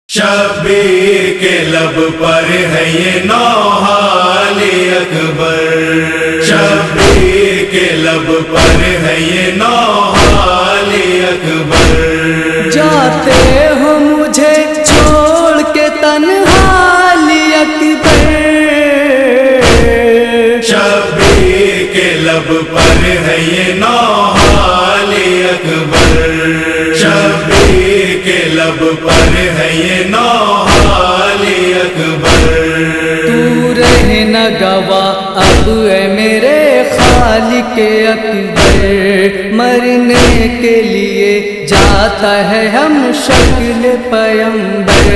شبیر کے لب پر ہے یہ نوحال اکبر، شبیر کے لب پر ہے یہ نوحال اکبر۔ جاتے ہو مجھے چھوڑ کے تنہال اکبر، شبیر کے لب پر ہے یہ نوحال اکبر، شبیر کے لب پر ہے یہ نوحال اکبر۔ تو رہ نہ گوا اب اے میرے خالق اکبر، مرنے کے لیے جاتا ہے ہم شکل پیمبر،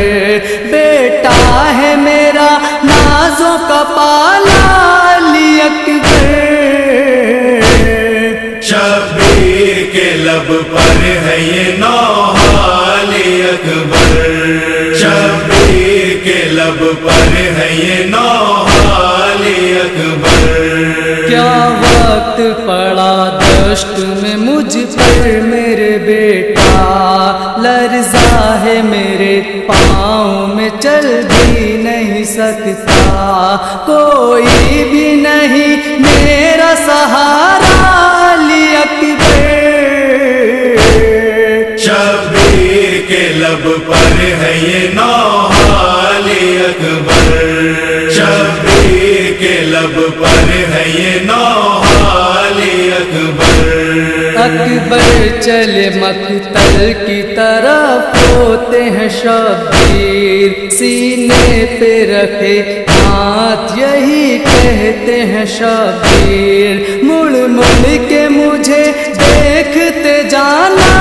بیٹا ہے میرا نازوں کا پالا علی اکبر۔ شبیر کے لب پر ہے یہ نوحال اکبر، شبیر کے لب پر ہے یہ نوحال اکبر۔ کیا وقت پڑا دشت میں مجھ پر میرے بیٹا، لرزا ہے میرے پاؤں میں چل بھی نہیں سکتا، کوئی بھی نہیں میرا سہارا علی اکبر۔ شبیر کے لب پر ہے یہ نوحال اکبر، شبیر کے لب پر ہے یہ نوحال اکبر۔ اکبر چلے مقتل کی طرف ہوتے ہیں شبیر، سینے پہ رکھے ہاتھ یہی کہتے ہیں شبیر، مڑ مڑ کے مجھے دیکھتے جانا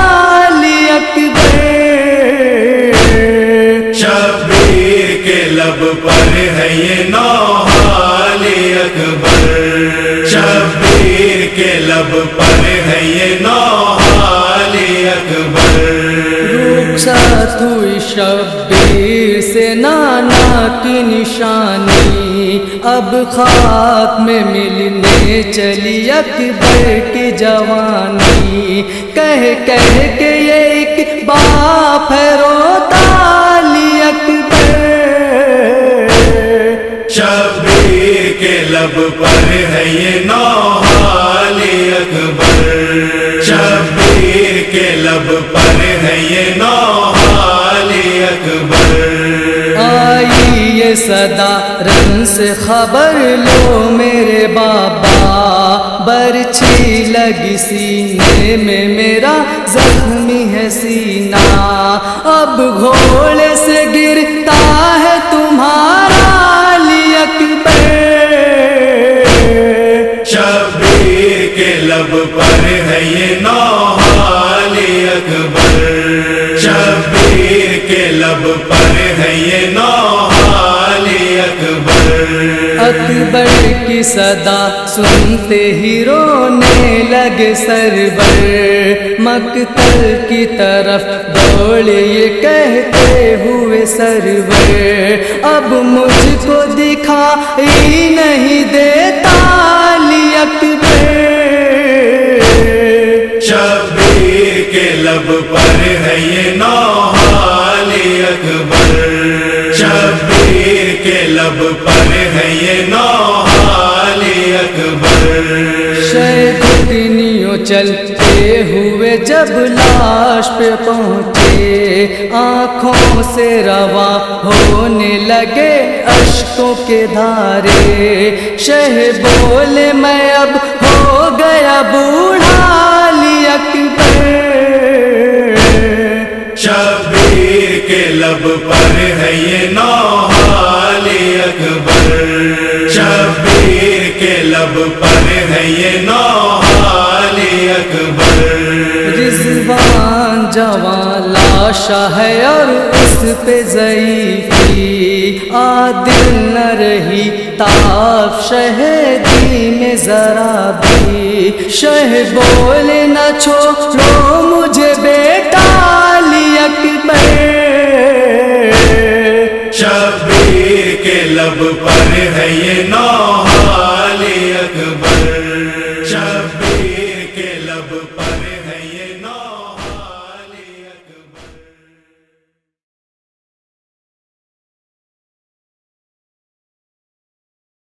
علی اکبر۔ شبیر کے لب پر ہے یہ نوحال اکبر، شبیر کے لب پر ہے یہ نوحال اکبر۔ رخصت ہوئی شبیر سے نانا کی نشانی، اب خاک میں ملنے چلی اکبر کی جوانی، کہہ کہہ کے یہ ایک باپ ہے روتا علی اکبر۔ شبیر کے لب پر ہے یہ نوحال اکبر، شبیر کے لب پر ہے یہ نوحال اکبر۔ آئی یہ صدا رن سے خبر لو میرے بابا، برچھی لگی سینے میں میرا زخمی ہے سینہ، اب گھوڑے سے گرتا ہے تمہارا علی اکبر۔ شبیر کے لب پر ہے یہ نوحال اکبر، شبیر کے لب پر ہے یہ نوحال اکبر۔ اکبر کی صدا سنتے ہی رونے لگے سرور، مقتل کی طرف دوڑے یہ کہتے ہوئے سرور، اب مجھ کو دکھائی نہیں دیتا علی اکبر۔ شبیر کے لب پر ہے یہ نوحال اکبر، شبیر کے لب پر ہے یہ نوحال اکبر۔ شیطانیوں چلتے ہوئے جب لاش پہ پہنچے، آنکھوں سے رواں ہونے لگے اشکوں کے دھارے، شہ بولے میں اب ہو گیا بوڑھا علی اکبر۔ شبیر کے لب پر ہے یہ نوحال اکبر، شبیر کے لب پر ہے یہ نوحال اکبر۔ رضوان جوان لاشا ہے اور اس پہ ضعیفی، عادل نہ رہی تاف شہیدی میں ذرا بھی، شہ بولے نہ چھوڑو